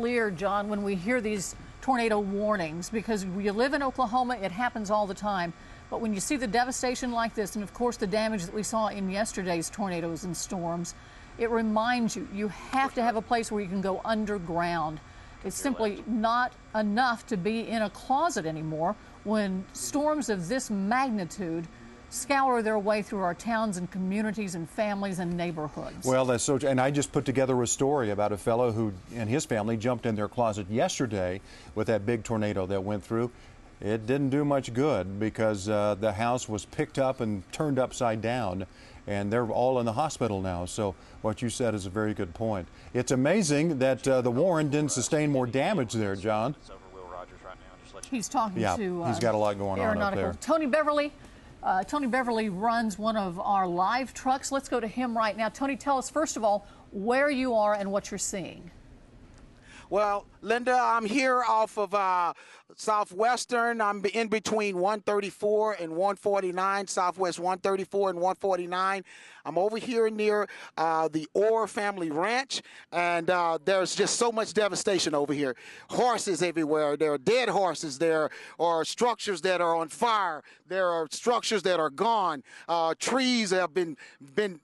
clear, John, when we hear these tornado warnings, because you live in Oklahoma, it happens all the time. But when you see the devastation like this, and of course the damage that we saw in yesterday's tornadoes and storms, it reminds you, you have to have a place where you can go underground. It's simply not enough to be in a closet anymore when storms of this magnitude scour their way through our towns and communities and families and neighborhoods. Well, that's so, and I just put together a story about a fellow who and his family jumped in their closet yesterday with that big tornado that went through. It didn't do much good because the house was picked up and turned upside down, and they're all in the hospital now. So what you said is a very good point. It's amazing that the Warren didn't sustain more damage there, John. He's talking to he's got a lot going on up there. Tony Beverly. Tony Beverly runs one of our live trucks. Let's go to him right now. Tony, tell us, first of all, where you are and what you're seeing. Well, Linda, I'm here off of Southwestern. I'm in between 134 and 149, Southwest 134 and 149. I'm over here near the Orr family ranch, and there's just so much devastation over here. Horses everywhere. There are dead horses. There are structures that are on fire. There are structures that are gone. Trees have been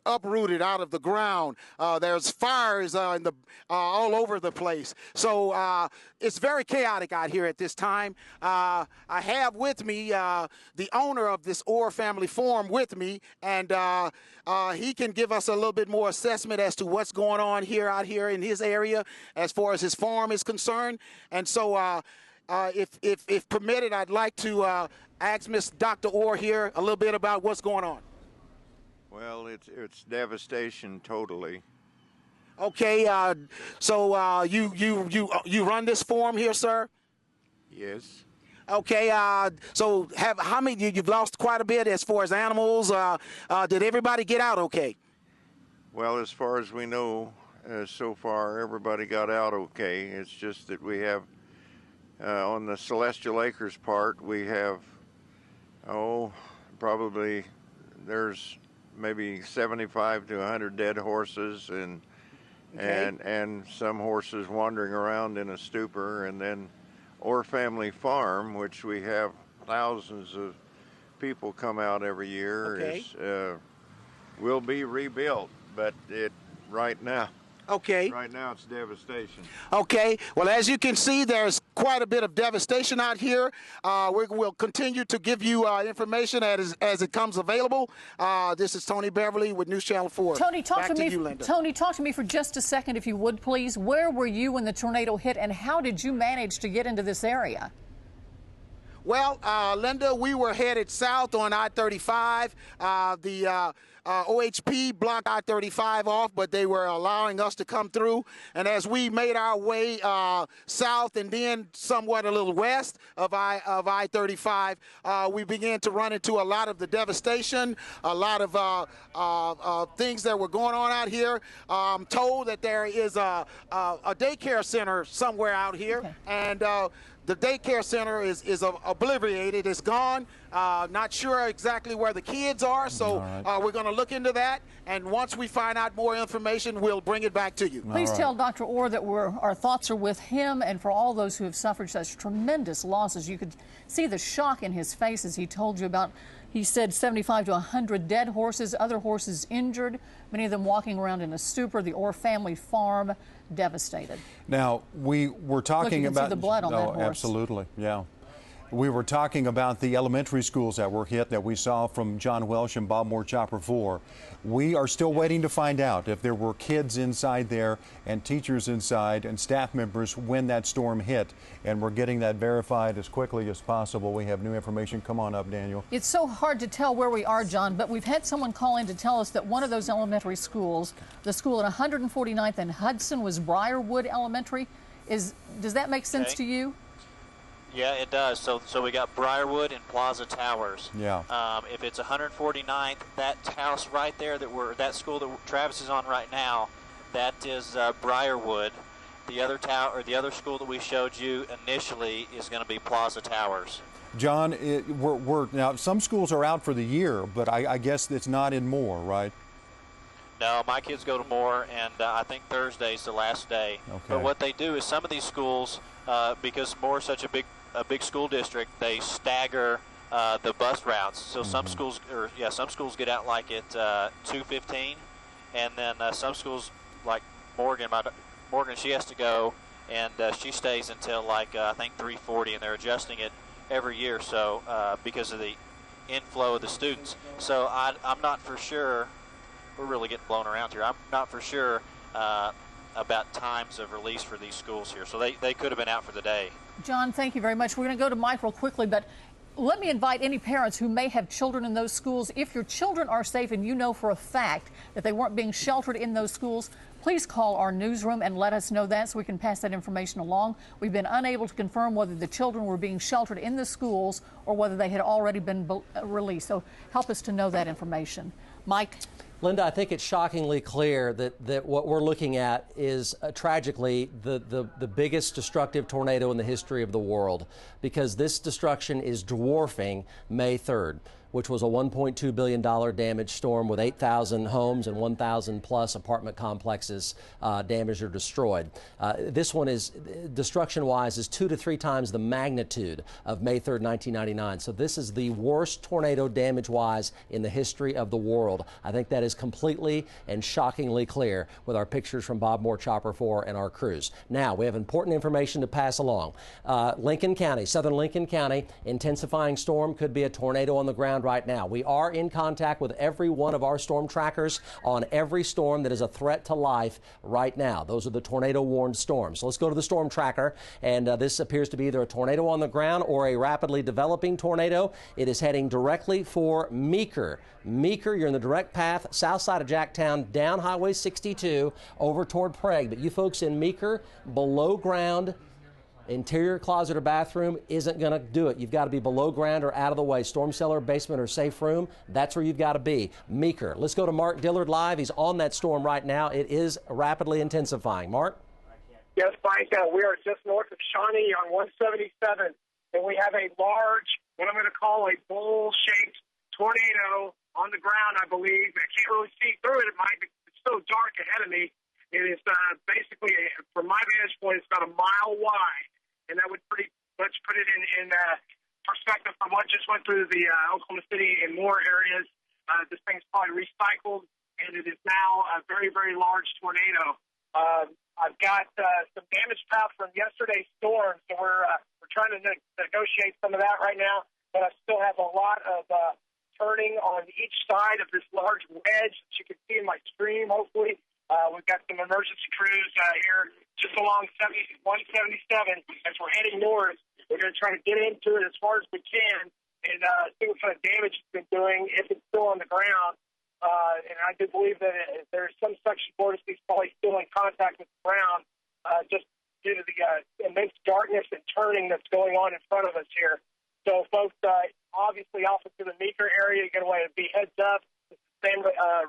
uprooted out of the ground. There's fires all over the place. So it's very chaotic out here at this time. I have with me the owner of this Orr family farm with me, and he can give us a little bit more assessment as to what's going on out here in his area as far as his farm is concerned. And so if permitted, I'd like to ask Dr. Orr here a little bit about what's going on. Well, it's devastation totally. Okay, so you run this farm here, sir? Yes. Okay, so how many, you've lost quite a bit as far as animals. Did everybody get out okay? Well, as far as we know, so far everybody got out okay. It's just that we have, on the Celestial Acres part, we have, probably there's maybe 75 to 100 dead horses and some horses wandering around in a stupor, and then Orr Family Farm, which we have thousands of people come out every year, will be rebuilt, but right now it's devastation. Okay, well, as you can see, there's quite a bit of devastation out here. We'll continue to give you information as it comes available. This is Tony Beverly with News Channel 4. Tony, talk to me. You, Linda. Tony, talk to me for just a second, if you would, please. Where were you when the tornado hit, and how did you manage to get into this area? Well, Linda, we were headed south on I-35. The OHP blocked I-35 off, but they were allowing us to come through. And as we made our way south and then somewhat a little west of I-35, we began to run into a lot of the devastation, a lot of things that were going on out here. I'm told that there is a daycare center somewhere out here, and the daycare center is obliterated. It's gone. Not sure exactly where the kids are, so we're going to look into that. And once we find out more information, we'll bring it back to you. Please tell Dr. Orr that our thoughts are with him and for all those who have suffered such tremendous losses. You could see the shock in his face as he told you about, he said 75 to 100 dead horses, other horses injured, many of them walking around in a stupor. The Orr family farm devastated. Now, we were talking about... See the blood on that horse. Absolutely, yeah. We were talking about the elementary schools that were hit that we saw from John Welsh and Bob Moore Chopper 4. We are still waiting to find out if there were kids inside there and teachers inside and staff members when that storm hit. And we're getting that verified as quickly as possible. We have new information. Come on up, Daniel. It's so hard to tell where we are, John, but we've had someone call in to tell us that one of those elementary schools, the school at 149th and Hudson, was Briarwood Elementary. Does that make sense to you? Yeah, it does. So we got Briarwood and Plaza Towers. Yeah. If it's 149th, that house right there that school that Travis is on right now, that is Briarwood. The other school that we showed you initially is going to be Plaza Towers. John, now some schools are out for the year, but I guess it's not in Moore, right? No, my kids go to Moore, and I think Thursday's the last day. Okay. But what they do is some of these schools, because Moore's such a big school district, they stagger the bus routes. So some schools get out like at 2:15, and then some schools like Morgan, she has to go, and she stays until like I think 3:40, and they're adjusting it every year. So because of the inflow of the students. So I'm not for sure. We're really getting blown around here. I'm not for sure about times of release for these schools here. So they could have been out for the day. John, thank you very much. We're going to go to Mike real quickly, but let me invite any parents who may have children in those schools. If your children are safe and you know for a fact that they weren't being sheltered in those schools, please call our newsroom and let us know that so we can pass that information along. We've been unable to confirm whether the children were being sheltered in the schools or whether they had already been released. So help us to know that information. Mike? Linda, I think it's shockingly clear that what we're looking at is tragically the biggest destructive tornado in the history of the world, because this destruction is dwarfing May 3rd, which was a $1.2 billion damage storm with 8,000 homes and 1,000 plus apartment complexes damaged or destroyed. This one is, destruction-wise, is 2 to 3 times the magnitude of May 3rd, 1999. So this is the worst tornado damage-wise in the history of the world. I think that is completely and shockingly clear with our pictures from Bob Moore Chopper 4 and our crews. Now, we have important information to pass along. Lincoln County, southern Lincoln County, intensifying storm, could be a tornado on the ground right now. We are in contact with every one of our storm trackers on every storm that is a threat to life right now. Those are the tornado-warned storms. So let's go to the storm tracker, and this appears to be either a tornado on the ground or a rapidly developing tornado. It is heading directly for Meeker. Meeker, you're in the direct path, south side of Jacktown, down Highway 62, over toward Prague. But you folks in Meeker, below ground, interior closet or bathroom isn't going to do it. You've got to be below ground or out of the way. Storm cellar, basement, or safe room, that's where you've got to be. Meeker. Let's go to Mark Dillard live. He's on that storm right now. It is rapidly intensifying. Mark? Yes, Mike. We are just north of Shawnee on 177, and we have a large, what I'm going to call a bowl-shaped tornado on the ground, I believe. I can't really see through it, Mike. It's so dark ahead of me. It is basically, from my vantage point, it's about a mile wide. And that would pretty much put it in perspective from what just went through the Oklahoma City and Moore areas. This thing's probably recycled, and it is now a very, very large tornado. I've got some damage path from yesterday's storm, so we're trying to negotiate some of that right now. But I still have a lot of turning on each side of this large wedge that you can see in my stream, hopefully. We've got some emergency crews here just along 177 as we're heading north. We're going to try to get into it as far as we can and see what kind of damage it's been doing, if it's still on the ground. And I do believe that there's some section vortices probably still in contact with the ground just due to the immense darkness and turning that's going on in front of us here. So, folks, obviously off into the Meeker area, you're going to want to be heads up. It's the same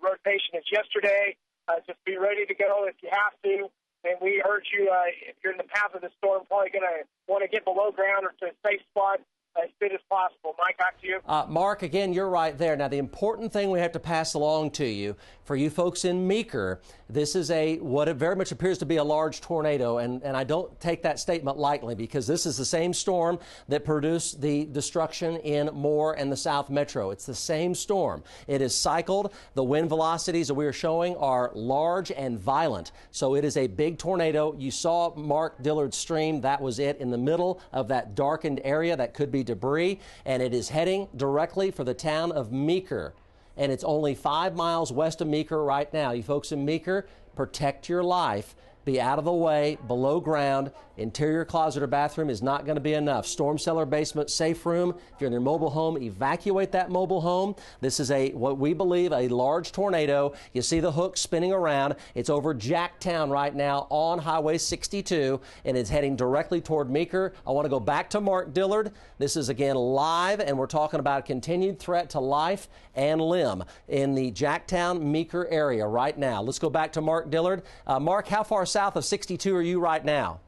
rotation as yesterday. Just be ready to go if you have to. And we urge you, if you're in the path of the storm, probably going to want to get below ground or to a safe spot as soon as possible. Mike, back to you. Mark, again, you're right there. Now, the important thing we have to pass along to you, for you folks in Meeker, this is what it very much appears to be a large tornado, and I don't take that statement lightly, because this is the same storm that produced the destruction in Moore and the South Metro. It's the same storm. It is cycled. The wind velocities that we are showing are large and violent, so it is a big tornado. You saw Mark Dillard's stream. That was it in the middle of that darkened area. That could be debris, and it is heading directly for the town of Meeker. And it's only 5 miles west of Meeker right now. You folks in Meeker, protect your life. Be out of the way, below ground. Interior closet or bathroom is not going to be enough. Storm cellar, basement, safe room. If you're in your mobile home, evacuate that mobile home. This is what we believe a large tornado. You see the hook spinning around. It's over Jacktown right now on Highway 62, and it's heading directly toward Meeker. I want to go back to Mark Dillard. This is again live, and we're talking about a continued threat to life and limb in the Jacktown, Meeker area right now. Let's go back to Mark Dillard. Mark, how far south of 62 are you right now?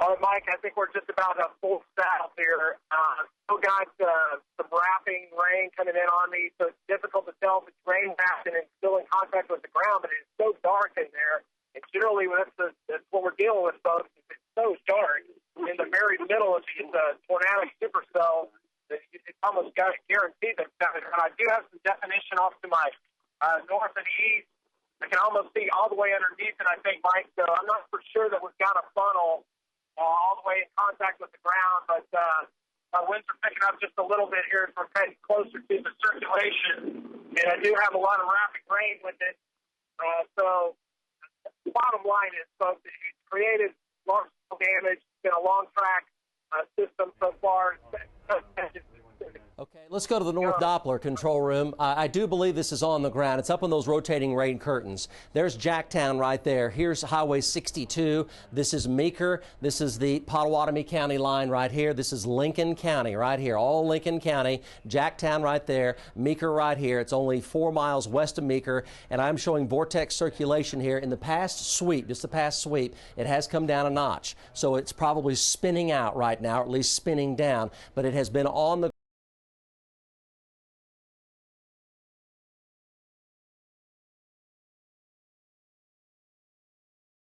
Mike, I think we're just about a full staff here. Still got some wrapping rain coming in on me, so it's difficult to tell if it's rain wrapped and it's still in contact with the ground, but it's so dark in there. And generally, that's what we're dealing with, folks. It's so dark in the very middle of these tornadic supercells that it's almost guaranteed that it's coming. I do have some definition off to my north and east. I can almost see all the way underneath it, I think, Mike. So I'm not for sure that we've got a funnel all the way in contact with the ground, but our winds are picking up just a little bit here as we're getting closer to the circulation, and I do have a lot of rapid rain with it. So the bottom line is, folks, it's created large damage. It's been a long track system so far. Okay, let's go to the North Doppler control room. I do believe this is on the ground. It's up on those rotating rain curtains. There's Jacktown right there. Here's Highway 62. This is Meeker. This is the Pottawatomie County line right here. This is Lincoln County right here, all Lincoln County. Jacktown right there, Meeker right here. It's only 4 miles west of Meeker, and I'm showing vortex circulation here. In the past sweep, just the past sweep, it has come down a notch. So it's probably spinning out right now, or at least spinning down, but it has been on the